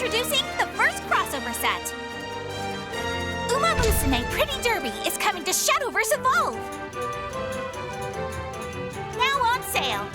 Introducing the first crossover set! Uma Musume Pretty Derby is coming to Shadowverse Evolve! Now on sale!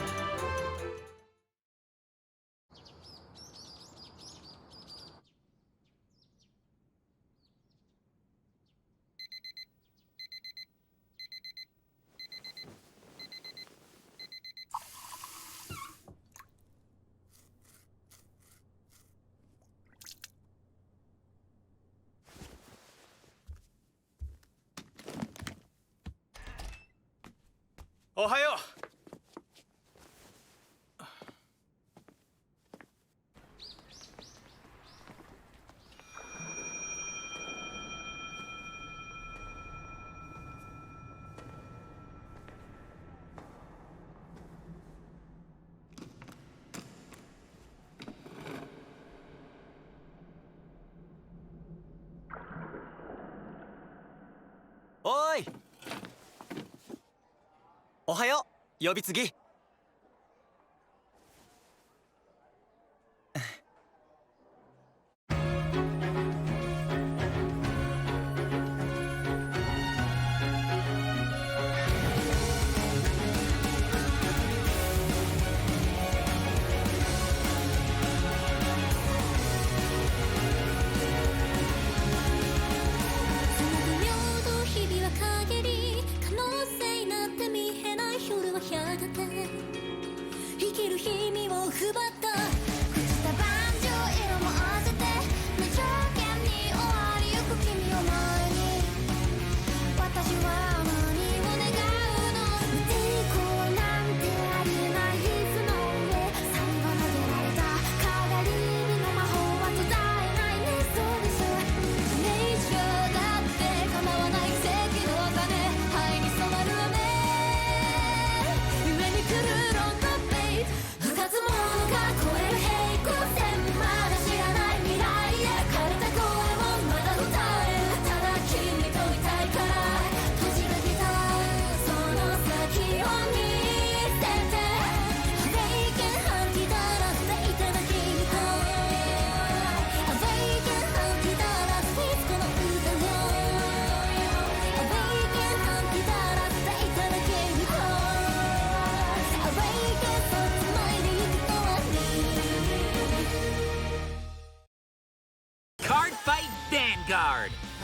Ohayo! おい、おはよう、呼び継ぎ。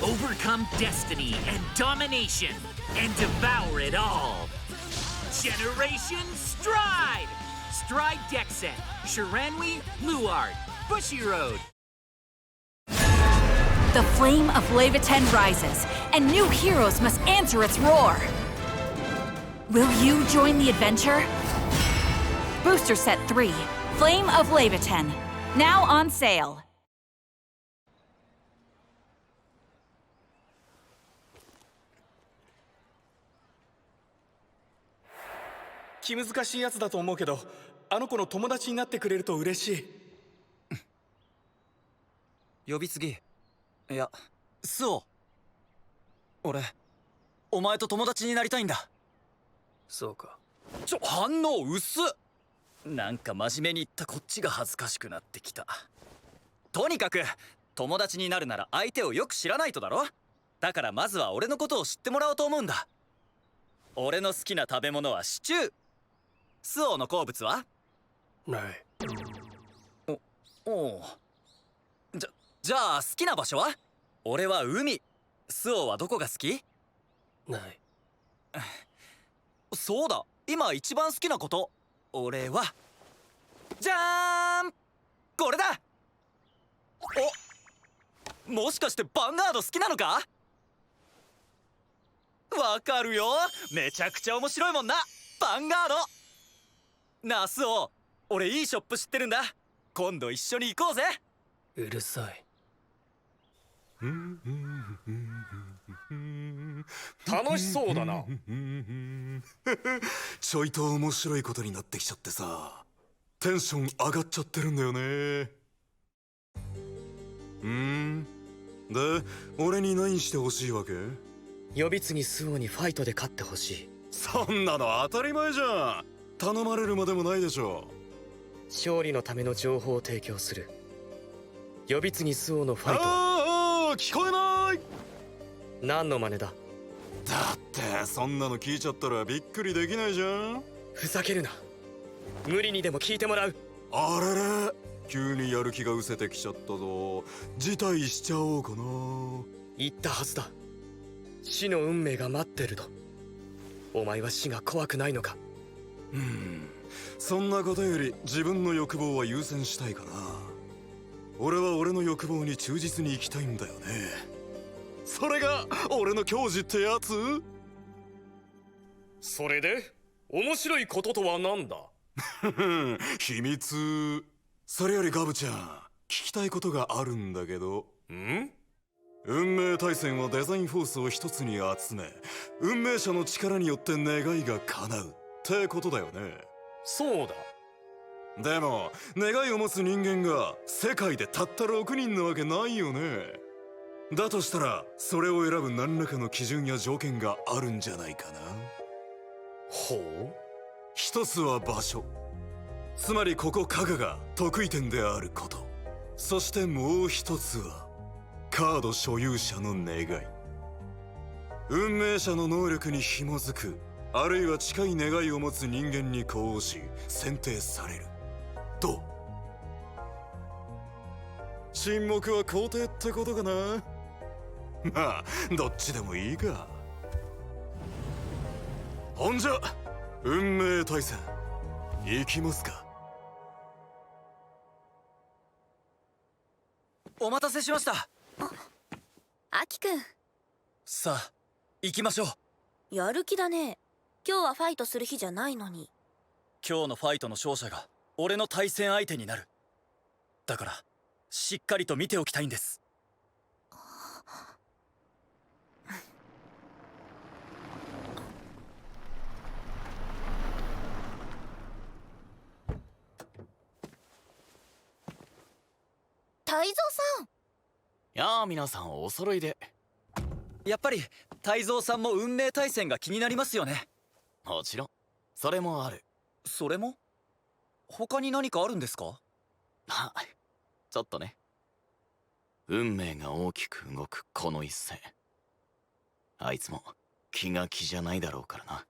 Overcome destiny and domination and devour it all. Generation Stride! Stride deck set, Shiranui, Luard, Bushiroad. The flame of Leviathan rises, and new heroes must answer its roar. Will you join the adventure? Booster Set 3, Flame of Leviathan, now on sale. 気難しいやつだと思うけど、あの子の友達になってくれると嬉しい。呼び継ぎ。いや、スオ。俺、お前と友達になりたいんだ。そうか。反応薄っ。なんか真面目に言ったこっちが恥ずかしくなってきた。とにかく、友達になるなら相手をよく知らないとだろ。だからまずは俺のことを知ってもらおうと思うんだ。俺の好きな食べ物はシチュー。スオの好物は？ない。おう。じゃあ好きな場所は？俺は海。スオはどこが好き？ない。そうだ、今一番好きなこと。俺はじゃーん、これだ。お、もしかしてヴァンガード好きなのか？わかるよ、めちゃくちゃ面白いもんな、ヴァンガード。なあスオ、俺いいショップ知ってるんだ。今度一緒に行こうぜ。うるさい。楽しそうだな。ちょいと面白いことになってきちゃってさ、テンション上がっちゃってるんだよね。で、俺に何してほしいわけ？呼び継ぎスオにファイトで勝ってほしい。そんなの当たり前じゃん。頼まれるまでもないでしょ。勝利のための情報を提供する。呼び継ぎスオのファイトはああ聞こえない。何の真似だ？だってそんなの聞いちゃったらびっくりできないじゃん。ふざけるな。無理にでも聞いてもらう。あれれ、急にやる気が失せてきちゃったぞ。辞退しちゃおうかな。言ったはずだ。死の運命が待ってると。お前は死が怖くないのか？そんなことより自分の欲望は優先したいかな。俺は俺の欲望に忠実に生きたいんだよね。それが俺の矜持ってやつ。それで面白いこととは何だ？秘密。それよりガブちゃん、聞きたいことがあるんだけど。運命対戦はデザインフォースを一つに集め、運命者の力によって願いが叶うってことだよね。そうだ。でも願いを持つ人間が世界でたった6人なわけないよね。だとしたらそれを選ぶ何らかの基準や条件があるんじゃないかな。ほう。一つは場所、つまりここ加賀が得意点であること。そしてもう一つはカード所有者の願い。運命者の能力に紐づく、あるいは近い願いを持つ人間に呼応し選定される。どう？沈黙は肯定ってことかな。まあどっちでもいいか。ほんじゃ運命対戦行きますか。お待たせしました。アキくん、さあ行きましょう。やる気だね。今日はファイトする日じゃないのに。今日のファイトの勝者が俺の対戦相手になる。だからしっかりと見ておきたいんです。泰造さん。やあ皆さんお揃いで。やっぱり泰造さんも運命対戦が気になりますよね。もちろんそれもある。それも？他に何かあるんですか？ちょっとね。運命が大きく動くこの一戦、あいつも気が気じゃないだろうからな。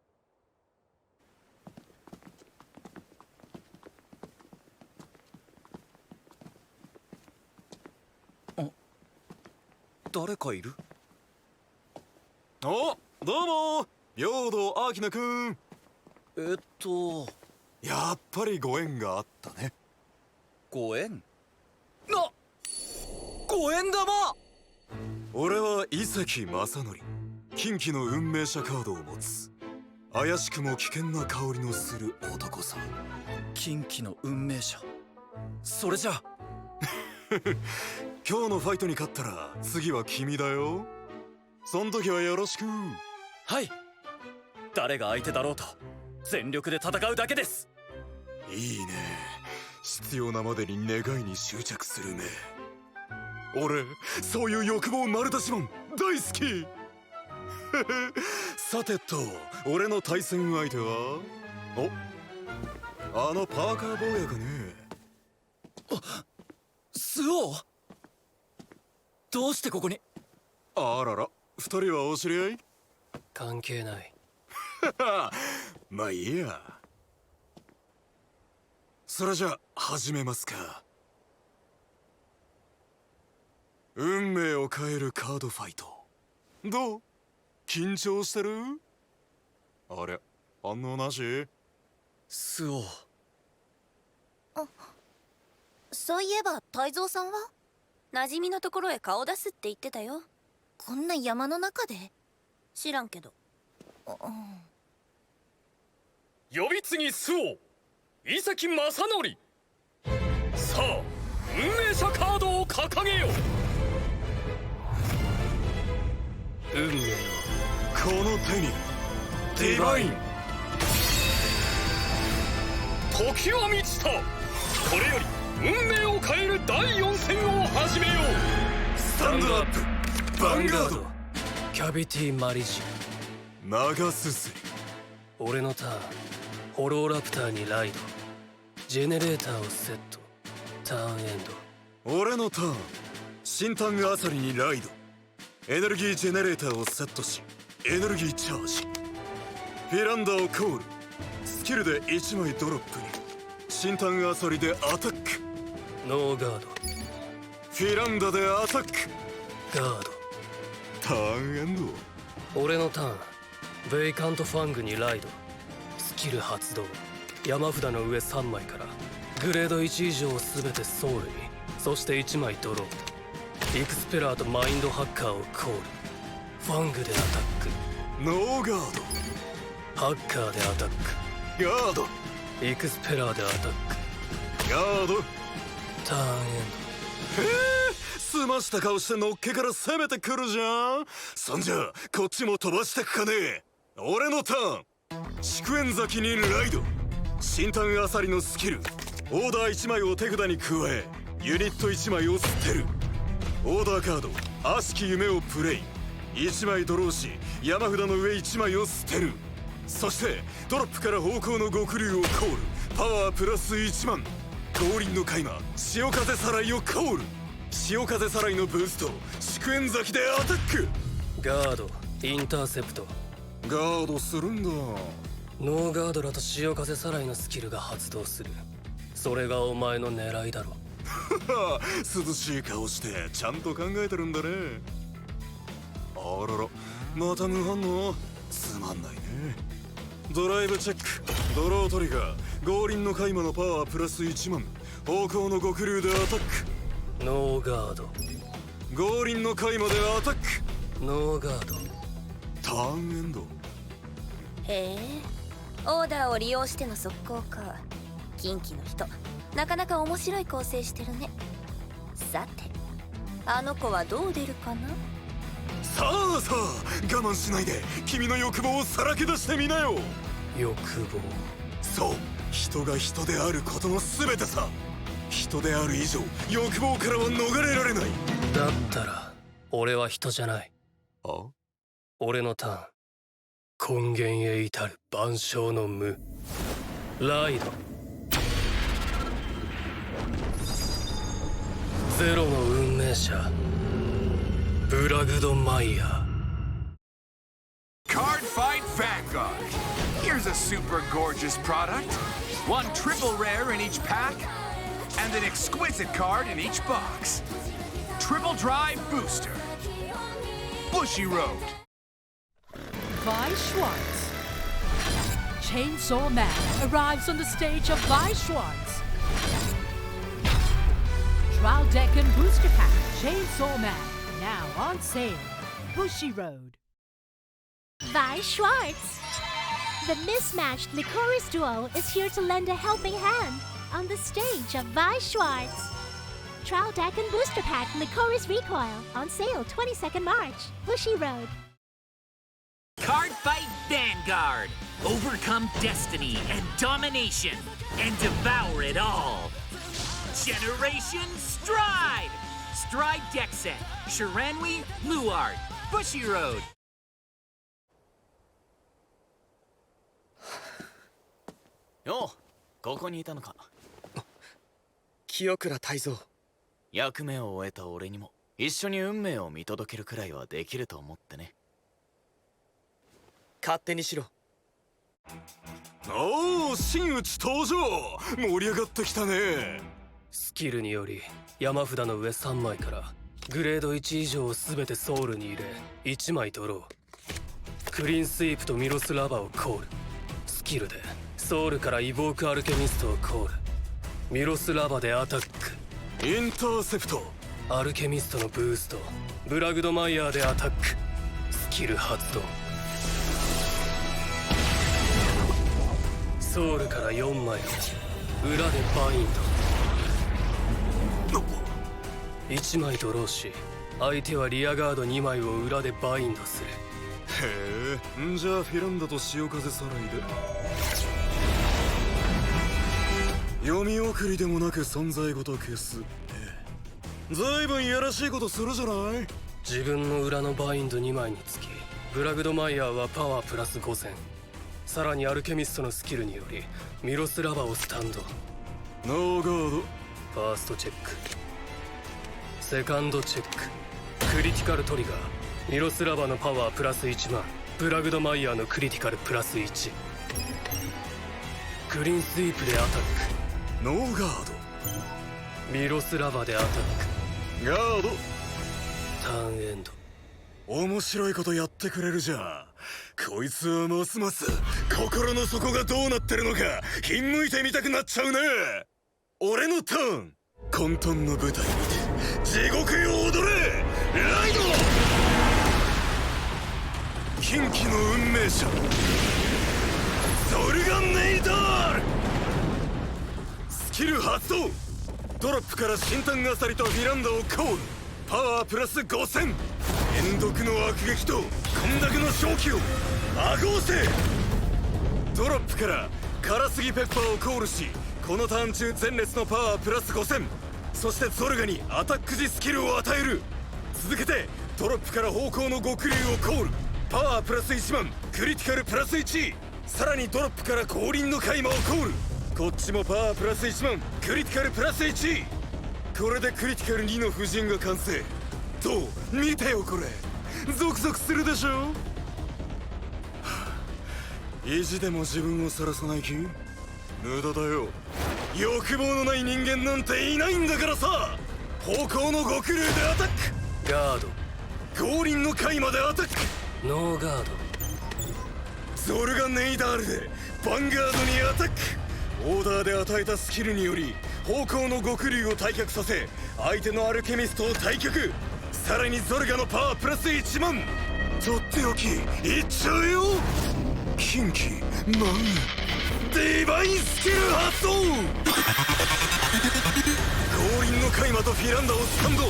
誰かいる？お、どうも平等明菜くん。やっぱりご縁があったね。ご縁？ご縁玉！俺は伊関正則、近畿の運命者カードを持つ怪しくも危険な香りのする男さ。近畿の運命者。それじゃ今日のファイトに勝ったら次は君だよ。そん時はよろしく。はい。誰が相手だろうと全力で戦うだけです。いいね。必要なまでに願いに執着するね。俺そういう欲望丸出しもん大好き。さてと俺の対戦相手はあのパーカー坊やかね。スオ？どうしてここに？あらら、二人はお知り合い？関係ない。まあいいや。それじゃ始めますか。運命を変えるカードファイト。どう？緊張してる？あれ、反応なし？スオ。そういえば泰造さんは馴染みのところへ顔出すって言ってたよ。こんな山の中で？知らんけど。呼び継ぎスオ伊関正則。さあ運命者カードを掲げよ。運命をこの手にディバイン。時は満ちた。これより運命を変える第4戦を始めよう。スタンドアップヴァンガード。キャビティマリジ長すすり。俺のターン、ホローラプターにライド、ジェネレーターをセット、ターンエンド。俺のターン。新タンアサリにライド。エネルギージェネレーターをセットしエネルギーチャージ。フィランダをコール。スキルで1枚ドロップに。新タンアサリでアタック。ノーガード。フィランダでアタック。ガード。ターンエンド。俺のターン。ベイカントファングにライド。スキル発動。山札の上3枚からグレード1以上を全てソウルに、そして1枚ドロー。エクスペラーとマインドハッカーをコール。ファングでアタック。ノーガード。ハッカーでアタック。ガード。エクスペラーでアタック。ガード。ターンエンすました顔してのっけから攻めてくるじゃん。そんじゃこっちも飛ばしてくかね。俺のターン。祝宴咲きにライド。新タンアサリのスキル。オーダー1枚を手札に加えユニット1枚を捨てる。オーダーカード悪しき夢をプレイ。1枚ドローし山札の上1枚を捨てる。そしてドロップから方向の極竜をコール。パワープラス1万。降臨の開魔潮風さらいをコール。潮風さらいのブースト祝宴咲きでアタック。ガード。インターセプト。ガードするんだ。ノーガードだと潮風さらいのスキルが発動する。それがお前の狙いだろ。涼しい顔してちゃんと考えてるんだね。あらら、また無反応。つまんないね。ドライブチェック。ドロートリガー。合輪の開魔のパワープラス1万。方向の極竜でアタック。ノーガード。合輪の開魔でアタック。ノーガード。ターンエンド。へえ、オーダーを利用しての速攻か。近畿の人、なかなか面白い構成してるね。さて、あの子はどう出るかな。さあさあ、我慢しないで君の欲望をさらけ出してみなよ。欲望。そう、人が人であることの全てさ。人である以上欲望からは逃れられない。だったら俺は人じゃない。あ、俺のターン。根源へ至る万象の無。ライド。ゼロの運命者ブラグドマイヤー。 Card Fight Vanguard. Here's a super gorgeous product. One triple rare in each pack, and an exquisite card in each box. Triple Drive Booster. Bushy Road. Vi Schwartz. Chainsaw Man arrives on the stage of Vi Schwartz. Trial Deck and Booster Pack Chainsaw Man now on sale. Bushy Road. Vi Schwartz. The mismatched Licorice duo is here to lend a helping hand on the stage of Vi Schwartz. Trial Deck and Booster Pack Licorice Recoil on sale 22nd March. Bushy Road. Card Fight Vanguard. Overcome destiny and domination and devour it all. Generation Stride. Stride deck set. Shiranui, Luard. Bushy Road. よう、ここにいたのか。清倉泰造。役目を終えた俺にも一緒に運命を見届けるくらいはできると思ってね。勝手にしろ。おお、真打ち登場。盛り上がってきたね。スキルにより山札の上3枚からグレード1以上を全てソウルに入れ1枚ドロー。クリーンスイープとミロスラバーをコール。スキルでソウルからイボークアルケミストをコール。ミロスラバでアタック。インターセプト。アルケミストのブースト。ブラグドマイヤーでアタック。スキル発動。ソウルから4枚を裏でバインド。1枚ドローし相手はリアガード2枚を裏でバインドする。へえ、んじゃあフィランダと潮風さらいで読み送りでもなく存在ごと消す。ずいぶんいやらしいことするじゃない。自分の裏のバインド2枚につきブラグドマイヤーはパワープラス5000。さらにアルケミストのスキルによりミロスラバをスタンド。ノーガード。ファーストチェック。セカンドチェック。クリティカルトリガー。ミロスラバのパワープラス1万。ブラグドマイヤーのクリティカルプラス1。クリーンスイープでアタック。ノーガーミロスラバでアタック。ド。ガード。ターンエンド。面白いことやってくれるじゃん。こいつはますます心の底がどうなってるのかひんむいてみたくなっちゃうね。俺のターン。混沌の舞台にて地獄よ踊れライド。近畿の運命者ソルガンネイダール。スキル発動。ドロップから新炭アサリとミランダをコール。パワープラス5000。連続の悪撃と混濁の正気をアゴーせ。ドロップからカラスギペッパーをコールし、このターン中前列のパワープラス5000。そしてゾルガにアタック時スキルを与える。続けてドロップから方向の極流をコール。パワープラス1万、クリティカルプラス1。さらにドロップから降臨の開魔をコール。こっちもパワープラス1万、クリティカルプラス1。これでクリティカル2の布陣が完成。どう見てよこれ。ゾクゾクするでしょ。はあ、意地でも自分を晒さない気？無駄だよ。欲望のない人間なんていないんだからさ。方向の極流でアタック。ガード。降臨の回までアタック。ノーガード。ゾルガネイダールでヴァンガードにアタック。オーダーで与えたスキルにより方向の極流を退却させ、相手のアルケミストを退却。さらにゾルガのパワープラス1万。とっておきいっちゃうよ。近畿マンディバインスキル発動。降臨のカイマとフィランダをスタンド。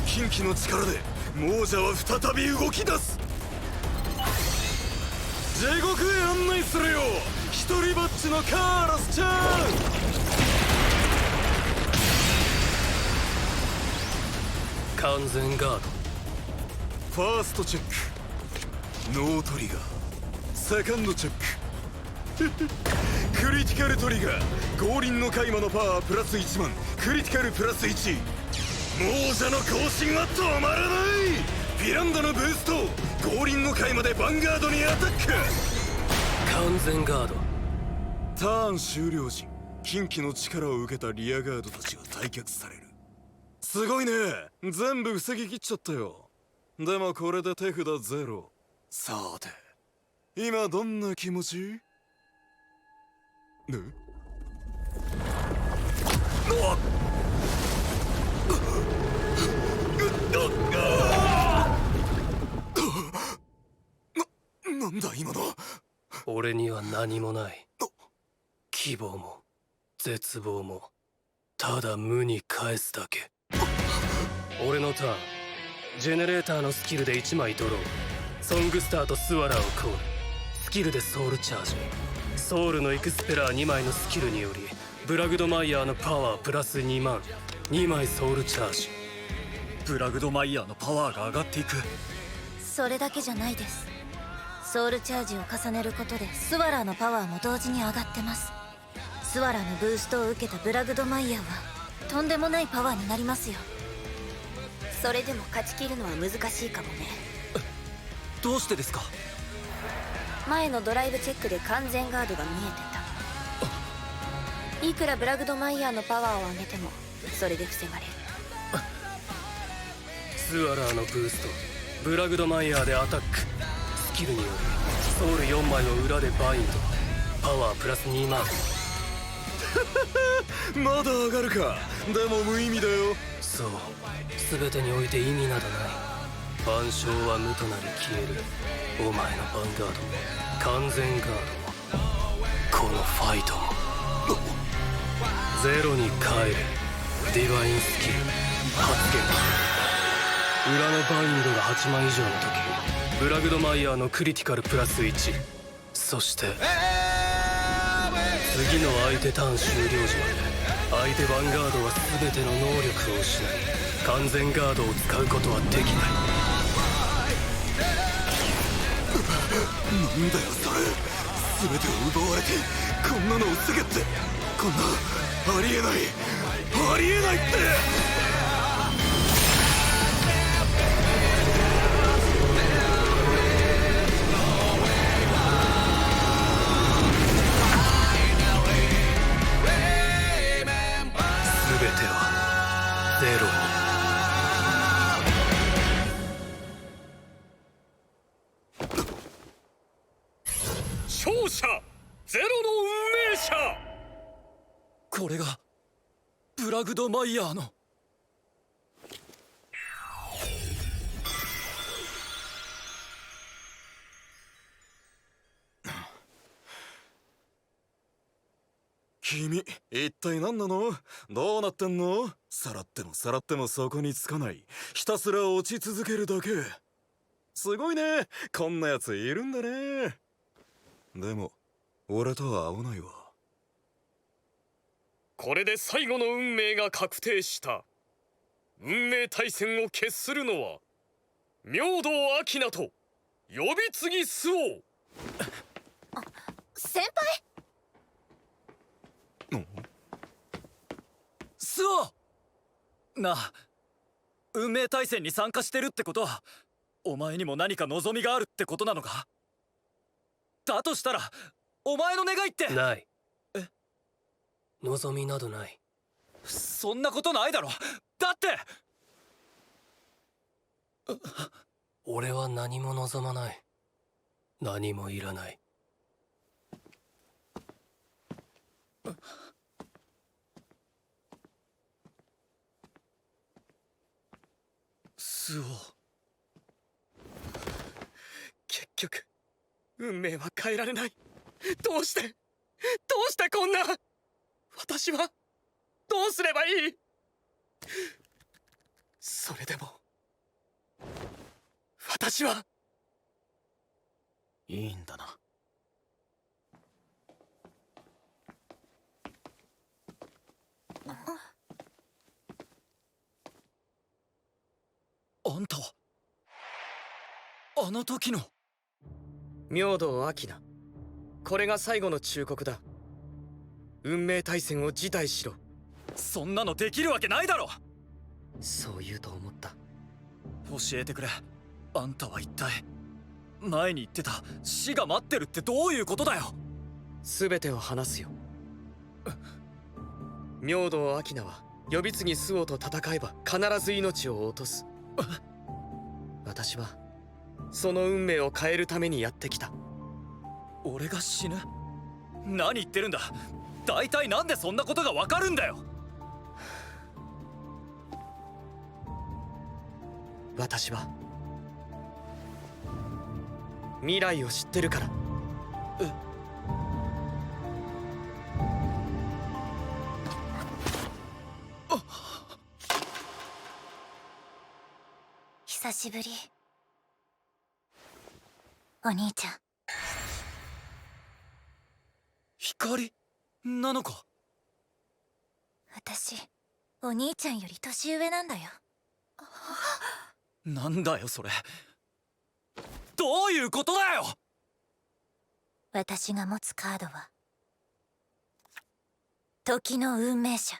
近畿の力で亡者は再び動き出す。地獄へ案内するよ一人ぼっちのカーロスちゃん。完全ガード。ファーストチェックノートリガー。セカンドチェッククリティカルトリガー。降臨のカイマのパワープラス1万、クリティカルプラス1。亡者の更新は止まらない。フィランダのブースト。降臨のカイマでヴァンガードにアタック。完全ガード。ターン終了時、近畿の力を受けたリアガードたちは退却される。すごいね。全部防ぎ切っちゃったよ。でもこれで手札ゼロ。さて今どんな気持ち？なんだ今の。俺には何もない。希望も絶望もただ無に返すだけ。俺のターン。ジェネレーターのスキルで1枚ドロー。ソングスターとスワラーをコール。スキルでソウルチャージ。ソウルのエクスペラー2枚のスキルによりブラグドマイヤーのパワープラス2万、2枚ソウルチャージ。ブラグドマイヤーのパワーが上がっていく。それだけじゃないです。ソウルチャージを重ねることでスワラーのパワーも同時に上がってます。スワラーのブーストを受けたブラグドマイヤーはとんでもないパワーになりますよ。それでも勝ち切るのは難しいかもね。どうしてですか？前のドライブチェックで完全ガードが見えてた。いくらブラグドマイヤーのパワーを上げてもそれで防がれる。スワラーのブースト、ブラグドマイヤーでアタック。スキルによりソウル4枚を裏でバインド。パワープラス2万。まだ上がるか。でも無意味だよ。そう、全てにおいて意味などない。万象は無となり消える。お前のヴァンガードも完全ガードもこのファイトもゼロに帰れ。ディバインスキル発言。裏のバインドが8枚以上の時、ブラグドマイヤーのクリティカルプラス1。そして次の相手ターン終了時まで相手ヴァンガードは全ての能力を失い完全ガードを使うことはできない。なんだよそれ。全てを奪われてこんなのを防げって。こんなありえない、ありえないって。はゼロに。勝者ゼロの運命者。これがブラグドマイヤーの。君一体何なの？どうなってんの？さらってもさらってもそこにつかない、ひたすら落ち続けるだけ。すごいね、こんなやついるんだね。でも俺とは合わないわ。これで最後の運命が確定した。運命対戦を決するのは明道明菜と呼び継ぎ周防。先輩。スオなあ、運命対戦に参加してるってことはお前にも何か望みがあるってことなのか？だとしたらお前の願いって。ない。望みなどない。そんなことないだろ。だって俺は何も望まない。何もいらない。スオ。結局運命は変えられない。どうしてこんな。私はどうすればいい？それでも私はいいんだな。あんたはあの時の明道明菜。これが最後の忠告だ。運命対戦を辞退しろ。そんなのできるわけないだろ。そう言うと思った。教えてくれ。あんたは一体前に言ってた死が待ってるってどういうことだよ。全てを話すよ。明道明菜は呼び継ぎ周防と戦えば必ず命を落とす。私はその運命を変えるためにやってきた。俺が死ぬ？何言ってるんだ。大体なんでそんなことがわかるんだよ。私は未来を知ってるから。久しぶり。お兄ちゃん。光なのか？私、お兄ちゃんより年上なんだよ。なんだよそれ。どういうことだよ。私が持つカードは時の運命者。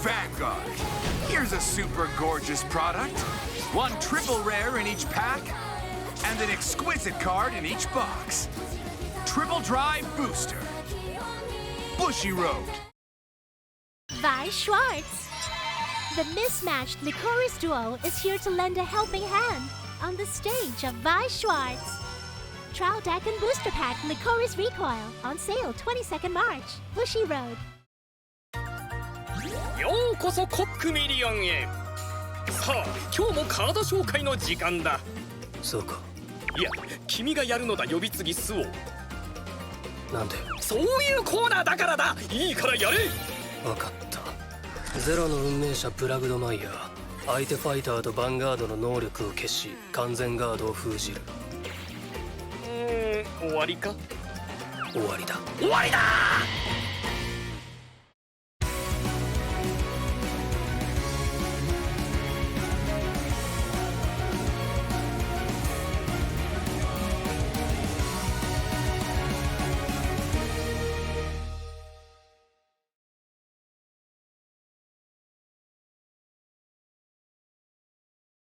Vanguard. Here's a super gorgeous product. One triple rare in each pack, and an exquisite card in each box. Triple Drive Booster. Bushy Road. Vi Schwartz. The mismatched Licorice Duo is here to lend a helping hand on the stage of Vi Schwartz. Trial Deck and Booster Pack Licorice Recoil on sale 22nd March. Bushy Road. ようこそコックミリオンへ。さあ今日もカード紹介の時間だ。そうか。いや君がやるのだ呼び継ぎスオ。なんで？そういうコーナーだからだ。いいからやれ。分かった。ゼロの運命者プラグドマイヤー。相手ファイターとヴァンガードの能力を消し完全ガードを封じる。終わりか？終わりだ。終わりだー。